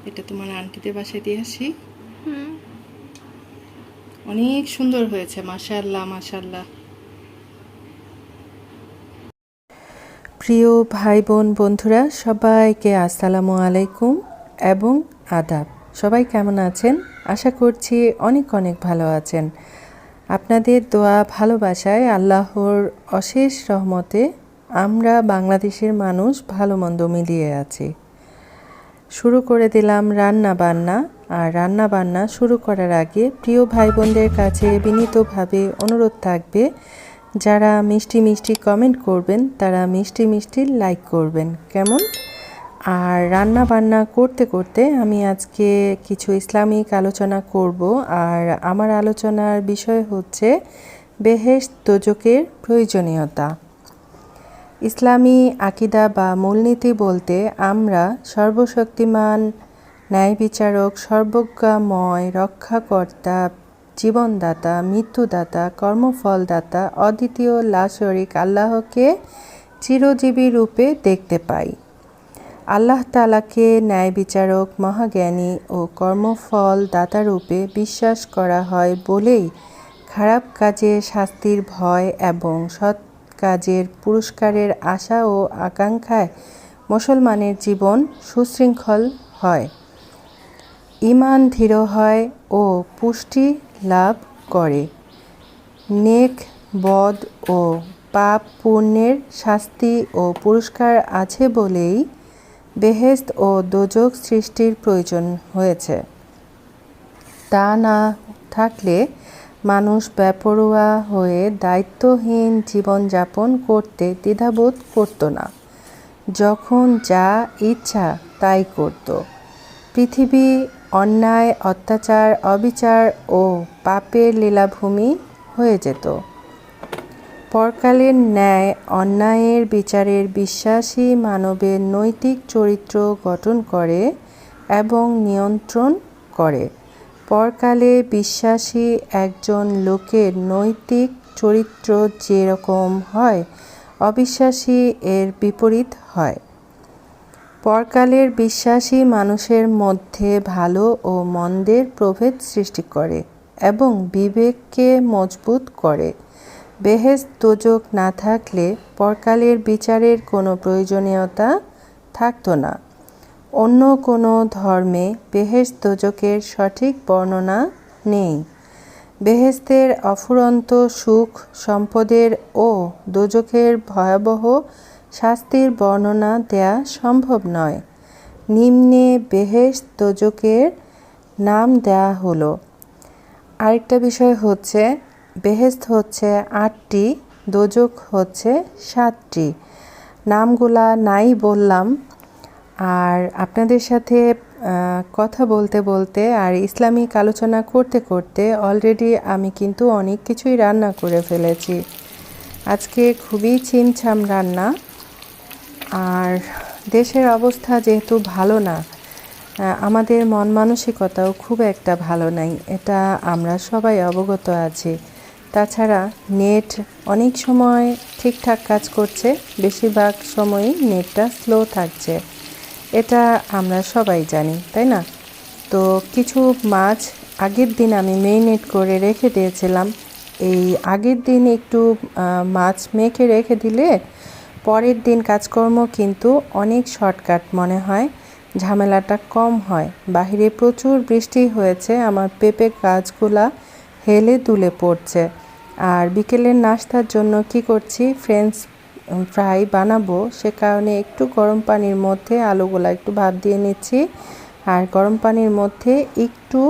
এটা তোমার আন্টিদের বাসায় দিয়ে আসি। অনেক সুন্দর হয়েছে, মাশাআল্লাহ মাশাআল্লাহ। প্রিয় ভাই বোন বন্ধুরা সবাইকে আসসালামু আলাইকুম এবং আদাব। সবাই কেমন আছেন? আশা করছি অনেক অনেক ভালো আছেন। আপনাদের দোয়া ভালোবাসায় আল্লাহর অশেষ রহমতে আমরা বাংলাদেশের মানুষ ভালো মন্দ মিলিয়ে আছি। শুরু করে দিলাম রান্না বান্না। আর রান্না বান্না শুরু করার আগে প্রিয় ভাই বোনদের কাছে বিনীতভাবে অনুরোধ থাকবে, যারা মিষ্টি মিষ্টি কমেন্ট করবেন তারা মিষ্টি মিষ্টি লাইক করবেন, কেমন? আর রান্না বান্না করতে করতে আমি আজকে কিছু ইসলামিক আলোচনা করব। আর আমার আলোচনার বিষয় হচ্ছে বেহেশত দোজখের প্রয়োজনীয়তা। ইসলামী আকিদা বা মূলনীতি বলতে আমরা সর্বশক্তিমান, ন্যায় বিচারক, সর্বজ্ঞাময়, রক্ষাকর্তা, জীবনদাতা, মৃত্যুদাতা, কর্মফলদাতা, অদ্বিতীয় লা শরীক আল্লাহকে চিরজীবী রূপে দেখতে পাই। আল্লাহ তাআলাকে ন্যায় বিচারক, মহাজ্ঞানী ও কর্মফল দাতা রূপে বিশ্বাস করা হয় বলেই খারাপ কাজে শাস্তির ভয় এবং সৎ কাজের পুরস্কারের আশা ও আকাঙ্ক্ষায় মুসলমানের জীবন সুশৃঙ্খল হয়, ঈমান দৃঢ় হয় ও পুষ্টি লাভ করে। নেক বদ ও পাপ পুণ্যের শাস্তি ও পুরস্কার আছে বলেই বেহেশত ও দোজখ সৃষ্টির প্রয়োজন হয়েছে। তা না থাকলে মানুষ বেপরোয়া হয়ে দায়িত্বহীন জীবনযাপন করতে দ্বিধাবোধ করত না, যখন যা ইচ্ছা তাই করত। পৃথিবী অন্যায়, অত্যাচার, অবিচার ও পাপের লীলাভূমি হয়ে যেত। পরকালের ন্যায় অন্যায়ের বিচারের বিশ্বাসী মানবের নৈতিক চরিত্র গঠন করে এবং নিয়ন্ত্রণ করে। পরকালে বিশ্বাসী একজন লোকের নৈতিক চরিত্র যেরকম হয়, অবিশ্বাসী এর বিপরীত হয়। পরকালের বিশ্বাসী মানুষের মধ্যে ভালো ও মন্দের প্রভেদ সৃষ্টি করে এবং বিবেককে মজবুত করে। বেহেশত দোজখ না থাকলে পরকালের বিচারের কোনো প্রয়োজনীয়তা থাকতো না। অন্য কোনো ধর্মে বেহেশত দোজখের সঠিক বর্ণনা নেই। বেহেশতের অফুরন্ত সুখ সম্পদের ও দোজখের ভয়াবহ শাস্তির বর্ণনা দেয়া সম্ভব নয়। নিম্নে বেহেশত দোজখের নাম দেয়া হলো। আরেকটা বিষয় হচ্ছে, বেহেশত হচ্ছে 8টি, দোজখ হচ্ছে 7টি। নামগুলা নাই বললাম। আর আপনাদের সাথে কথা বলতে বলতে আর ইসলামিক আলোচনা করতে করতে অলরেডি আমি কিন্তু অনেক কিছুই রান্না করে ফেলেছি। আজকে খুবই ছিমছাম রান্না। আর দেশের অবস্থা যেহেতু ভালো না, আমাদের মন মানসিকতাও খুব একটা ভালো নাই, এটা আমরা সবাই অবগত আছি। তাছাড়া নেট অনেক সময় ঠিকঠাক কাজ করছে, বেশিরভাগ সময়ই নেটটা স্লো থাকছে, এটা আমরা সবাই জানি, তাই না? তো কিছু মাছ আগের দিন আমি মেরিনেট করে রেখে দিয়েছিলাম। এই আগের দিন একটু মাছ মেখে রেখে দিলে পরের দিন কাজকর্ম কিন্তু অনেক শর্টকাট মনে হয়, ঝামেলাটা কম হয়। বাহিরে প্রচুর বৃষ্টি হয়েছে, আমার পেঁপে গাছগুলা হেলে দুলে পড়ছে। আর বিকেলের নাস্তার জন্য কি করছি, ফ্রেঞ্চ ফ্রাই বানাবো, সে কারণে একটু গরম পানির মধ্যে আলুগুলা একটু ভাপ দিয়ে নিচ্ছি। আর গরম পানির মধ্যে একটু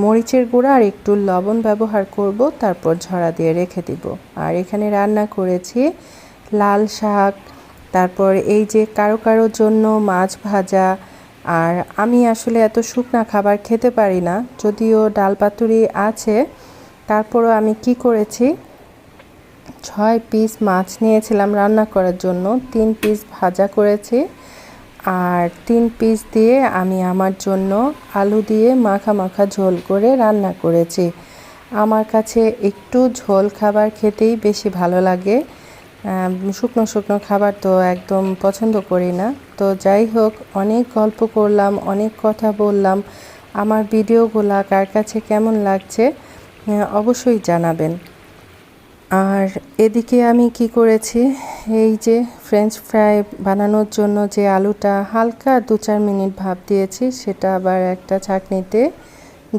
মরিচের গুঁড়া আর একটু লবণ ব্যবহার করব, তারপর ঝরা দিয়ে রেখে দিব। আর এখানে রান্না করেছি লাল শাক, তারপর এই যে কারো কারোর জন্য মাছ ভাজা। আর আমি আসলে এত শুকনা খাবার খেতে পারি না, যদিও ডাল পাতুরি আছে, তারপরও আমি কি করেছি, 6 পিস মাছ নিয়েছিলাম রান্না করার জন্য, 3 পিস ভাজা করেছি আর 3 পিস দিয়ে আমি আমার জন্য আলু দিয়ে মাখা মাখা ঝোল করে রান্না করেছি। আমার কাছে একটু ঝোল খাবার খেতেই বেশি ভালো লাগে, শুকনো শুকনো খাবার তো একদম পছন্দ করি না। তো যাই হোক, অনেক গল্প করলাম, অনেক কথা বললাম। আমার ভিডিওগুলা কার কাছে কেমন লাগছে অবশ্যই জানাবেন। আর এদিকে আমি কি করেছি, এই যে ফ্রেঞ্চ ফ্রাই বানানোর জন্য যে আলুটা হালকা 2-4 মিনিট ভাপ দিয়েছি, সেটা আবার একটা ছাঁকনিতে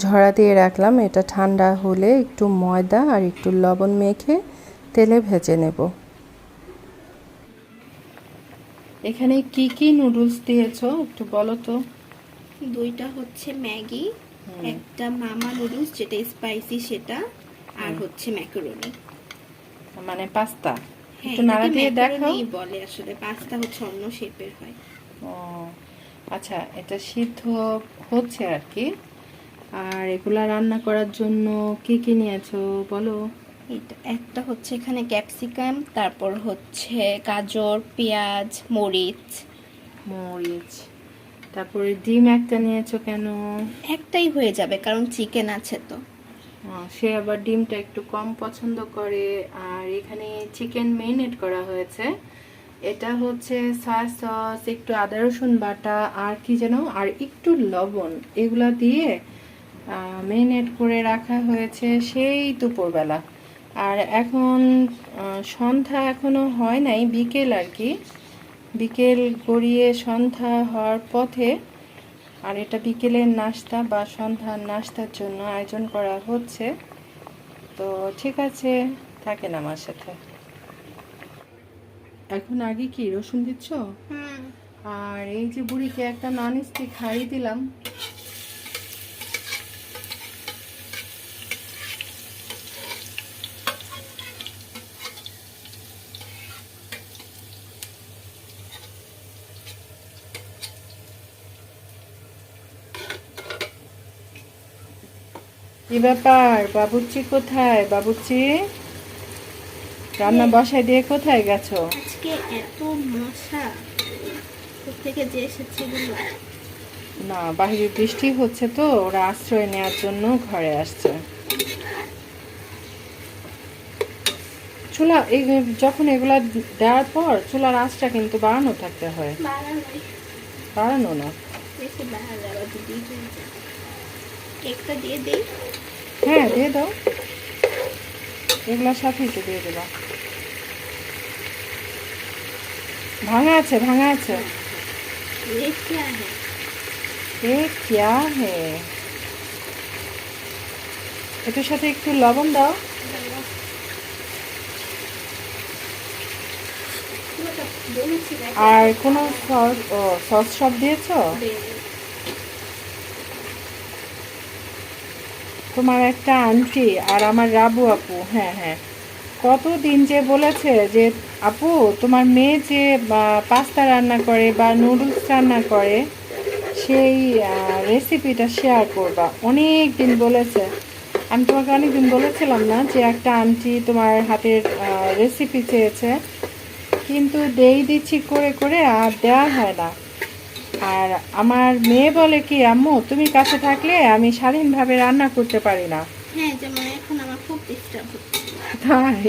ঝরা দিয়ে রাখলাম। এটা ঠান্ডা হলে একটু ময়দা আর একটু লবণ মেখে তেলে ভেজে নেব। এখানে কি কি নুডলস দিয়েছো একটু বলো তো। দুইটা হচ্ছে ম্যাগি, একটা মামা নুডলস যেটা স্পাইসি সেটা, আর হচ্ছে ম্যাকারোনি, মানে পাস্তা। হ্যাঁ একটু নাড়া দিয়ে দেখাও। বলে আসলে পাস্তা হচ্ছে অন্য শেপের হয়। ও আচ্ছা, এটা সিদ্ধ হচ্ছে আর কি। আর এগুলা রান্না করার জন্য কি কি নিয়েছো বলো। এটা একটা হচ্ছে এখানে ক্যাপসিকাম, তারপর হচ্ছে গাজর, পেঁয়াজ, মরিচ। তারপরে ডিম একটা নিয়েছো কেন? একটাই হয়ে যাবে কারণ চিকেন আছে তো। সে আবার ডিমটা একটু কম পছন্দ করে। আর এখানে চিকেন মেরিনেট করা হয়েছে। এটা হচ্ছে সয়া সস, একটু আদা রসুন বাটা, আর কি যেন, আর একটু লবণ, এগুলা দিয়ে মেরিনেট করে রাখা হয়েছে সেই দুপুরবেলা। আর এখন সন্ধ্যা এখনো হয় নাই, বিকেল আর কি, বিকেল গড়িয়ে সন্ধ্যা হওয়ার পথে। আর এটা বিকেলের নাস্তা বা সন্ধ্যার নাস্তার জন্য আয়োজন করা হচ্ছে। তো ঠিক আছে, থাকেন আমার সাথে। এখন আগে কি রসুন দিচ্ছ? আর এই যে বুড়িকে একটা নন স্টিক হাঁড়ি দিলাম। কি ব্যাপার, বাবুর্চি কোথায়? বাবুর্চি রান্না বসাই দিয়ে কোথায় গেছো? আজকে এত মশা, থেকে যে এসেছে না, বাইরে বৃষ্টি হচ্ছে তো ওরা আশ্রয় নেওয়ার জন্য ঘরে আসছে। চুলা যখন এগুলা দেওয়ার পর চুলার আঁচটা কিন্তু বাড়ানো থাকতে হয়। বাড়ানো না, কেকটা দিয়ে দেই। হ্যাঁ দিয়ে দাও, এগুলার সাথেই তো দিয়ে দেবা। ভাঙা আছে, ভাঙা আছে। ये क्या है? এ क्या है? এটার সাথে একটু লবণ দাও। আর কোনো সস, সস সব দিয়েছো? তোমার একটা আন্টি আর আমার রাবু আপু, হ্যাঁ হ্যাঁ, কতদিন যে বলেছে যে আপু তোমার মেয়ে যে পাস্তা রান্না করে বা নুডলস রান্না করে সেই রেসিপিটা শেয়ার করবা। অনেক দিন বলেছে। আমি তোমাকে অনেক দিন বলেছিলাম না যে একটা আন্টি তোমার হাতের রেসিপি চেয়েছে, কিন্তু দিচ্ছি করে করে আর দেওয়া হয় না। আর আমার মেয়ে বলে কি, আম্মু তুমি কাছে থাকলে আমি স্বাধীনভাবে রান্না করতে পারি না। হ্যাঁ, যেমন এখন আমার খুব ডিস্টার্ব হচ্ছে। তাই?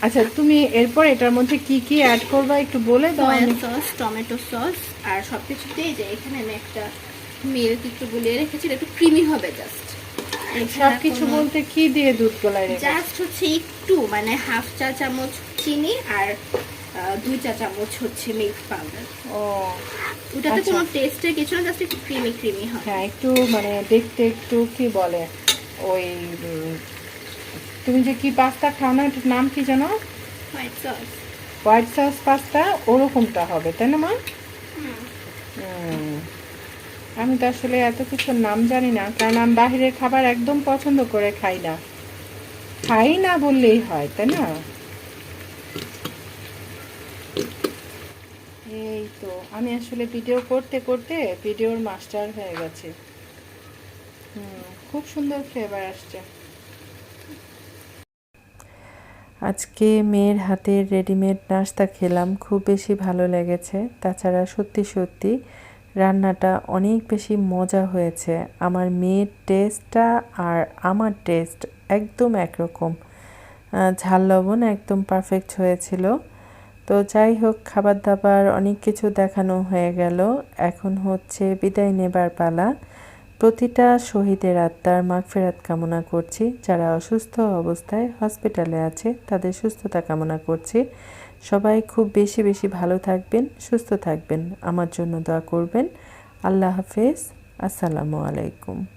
আচ্ছা, তুমি এরপর এটার মধ্যে কি কি অ্যাড করবা একটু বলে দাও। সয়া সস, টমেটো সস আর সবকিছুতেই যে এখানে আমি একটা মিল্ক একটু গুলিয়ে রেখেছি, একটু ক্রিমি হবে জাস্ট। সবকিছু বলতে কি দিয়ে দুধ গলায় রেখেছি? জাস্ট হচ্ছে একটু মানে হাফ চা চামচ চিনি আর 2 চা চামচ হচ্ছে মিল্ক পাউডার। ও, ওটাতে কোনো টেস্টের কিছু না, জাস্ট একটু ক্রিমি ক্রিমি হয়। হ্যাঁ, একটু মানে দেখতে একটু কি বলে ওই তুমি যে কি পাস্তা খাও না, এটার নাম কি জানো? White sauce. White sauce pasta, ওরকমটা হবে তাই না মা? আমি তো আসলে এত কিছুর নাম জানি না, কারণ আমি বাহিরের খাবার একদম পছন্দ করে খাই না। খাই না বললেই হয় তাই না? এই তো আমি আসলে ভিডিও করতে করতে ভিডিওর মাস্টার হয়ে গেছে। খুব সুন্দর ফ্লেভার আসছে। আজকে মেয়ের হাতের রেডিমেড নাস্তা খেলাম, খুব বেশি ভালো লেগেছে। তাছাড়া সত্যি সত্যি রান্নাটা অনেক বেশি মজা হয়েছে। আমার মেয়ের টেস্টটা আর আমার টেস্ট একদম একরকম। ঝাল লবণ একদম পারফেক্ট হয়েছিল। তো যাই হোক, খাবার দাবার অনেক কিছু দেখানো হয়ে গেল, এখন হচ্ছে বিদায় নেবার পালা। প্রতিটা শহীদের আত্মার মাগফিরাত কামনা করছি, যারা অসুস্থ অবস্থায় হসপিটালে আছে তাদের সুস্থতা কামনা করছি। সবাই খুব বেশি বেশি ভালো থাকবেন, সুস্থ থাকবেন, আমার জন্য দোয়া করবেন। আল্লাহ হাফেজ, আসসালামু আলাইকুম।